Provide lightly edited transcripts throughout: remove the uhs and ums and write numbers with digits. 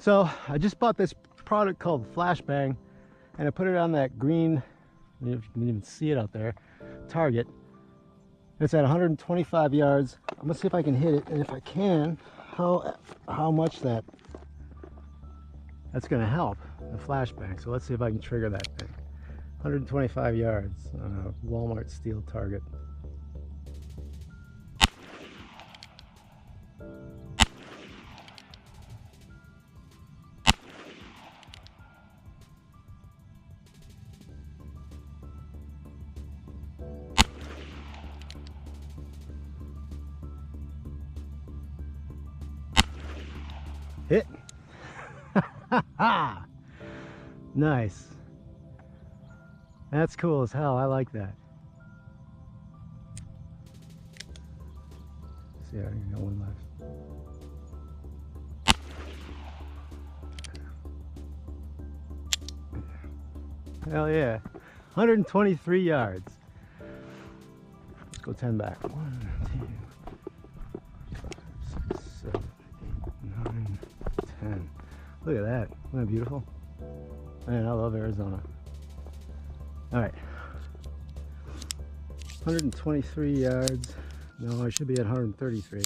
So I just bought this product called Flashbang, and I put it on that green, if you can even see it out there, target. It's at 125 yards. I'm gonna see if I can hit it, and if I can, how much that's gonna help the flashbang. So let's see if I can trigger that thing. 125 yards on a Walmart steel target. Hit. Nice. That's cool as hell. I like that. See, I got one left. Hell yeah. 123 yards. Let's go 10 back. 1, 2, 5, 6, 7, 8, 9, 10. Look at that. Isn't that beautiful? Man, I love Arizona. All right. 123 yards. No, I should be at 133.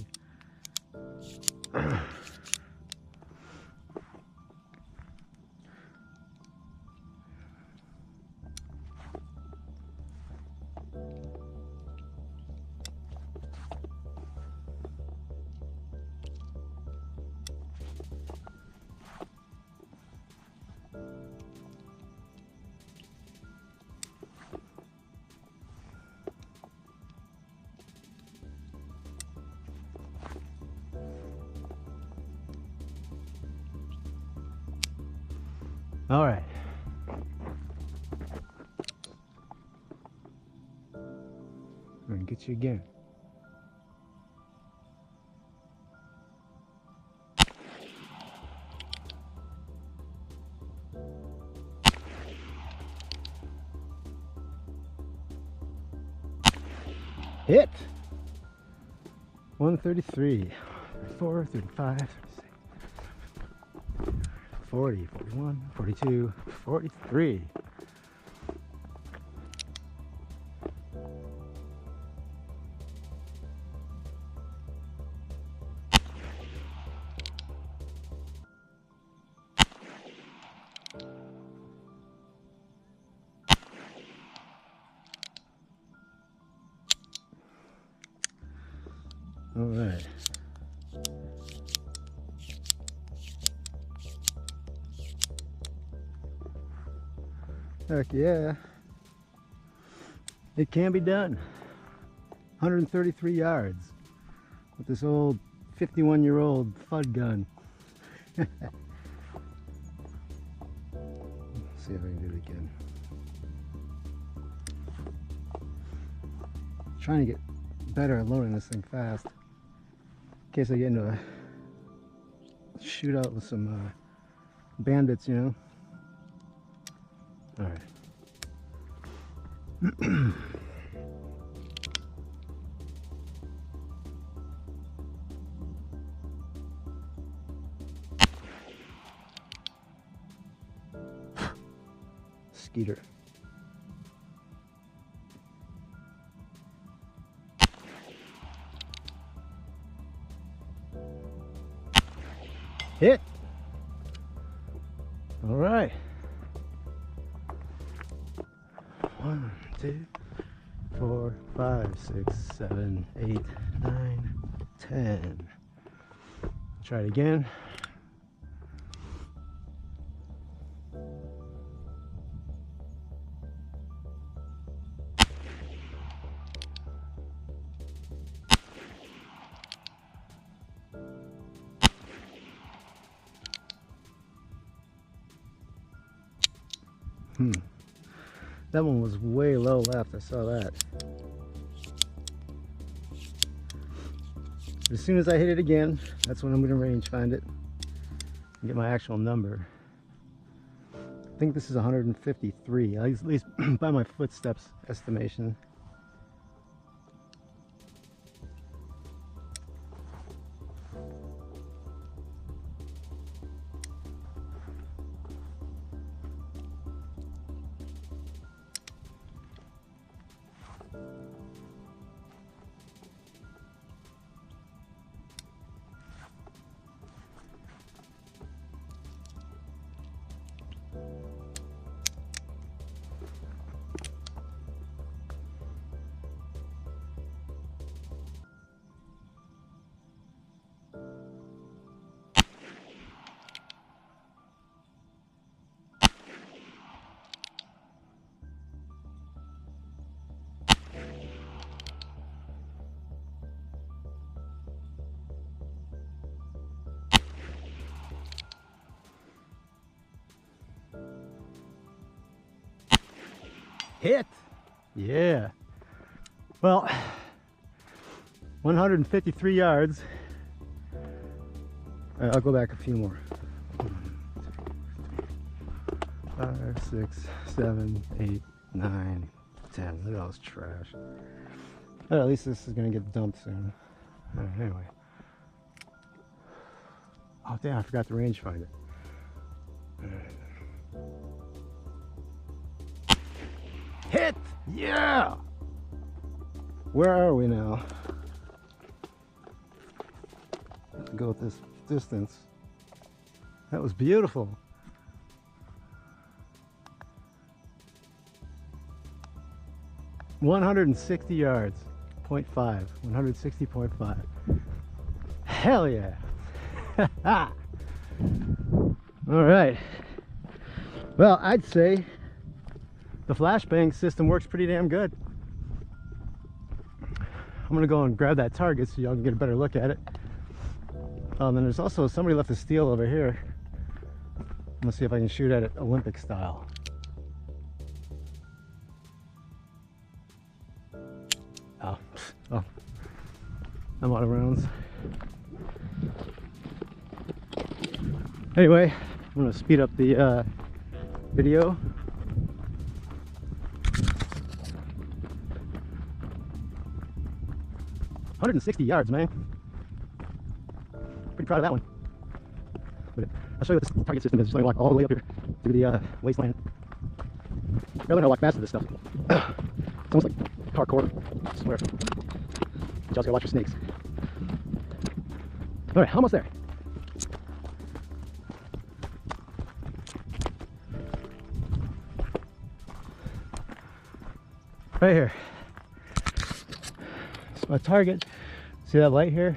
All right. I'm gonna get you again. Hit. 133, 34, 35, 36. 40, 41, 42, 43. All right. Heck yeah, it can be done. 133 yards with this old 51-year-old FUD gun. Let's see if I can do it again. Trying to get better at loading this thing fast in case I get into a shootout with some bandits, you know. All right. Skeeter. Hit. All right. 1, 2, 4, 5, 6, 7, 8, 9, 10. Try it again. That one was way low left, I saw that. As soon as I hit it again, that's when I'm gonna range find it and get my actual number. I think this is 153, at least by my footsteps estimation. Hit! Yeah. Well, 153 yards. I'll go back a few more. 5, 6, 7, 8, 9, 10. Look at all this trash. Well, at least this is going to get dumped soon. Anyway. Oh, damn, I forgot the rangefinder. Hit! Yeah! Where are we now? Let's go with this distance. That was beautiful. $160 yards, 0.5, 160.5. Hell yeah! All right. Well, I'd say the flashbang system works pretty damn good. I'm gonna go and grab that target so y'all can get a better look at it. Then there's also somebody left a steel over here. I'm gonna see if I can shoot at it Olympic style. Oh, I'm out of rounds. Anyway, I'm gonna speed up the video. 160 yards, man. Pretty proud of that one. But I'll show you what this target system is. Just let me walk all the way up here through the wasteland. I really know how to walk fast with this stuff. It's almost like parkour, I swear. You just gotta watch for snakes. Alright, almost there. Right here. It's my target. See that light here?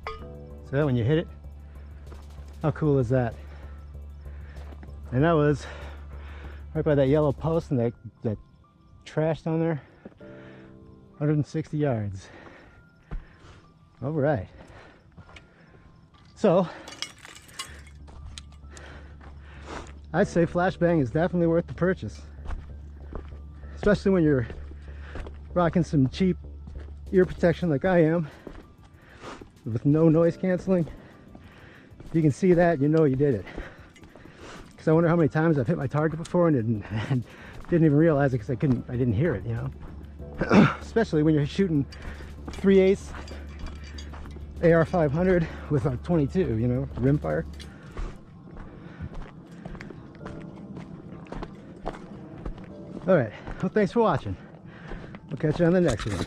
See that when you hit it? How cool is that? And that was right by that yellow post and that trash down there. 160 yards. All right. So I'd say flashbang is definitely worth the purchase, especially when you're rocking some cheap ear protection like I am with no noise canceling. If you can see that, you know you did it. Because I wonder how many times I've hit my target before and didn't even realize it because I didn't hear it, you know. Especially when you're shooting 3/8 AR 500 with a 22, you know, rimfire. All right, well, thanks for watching. We'll catch you on the next one.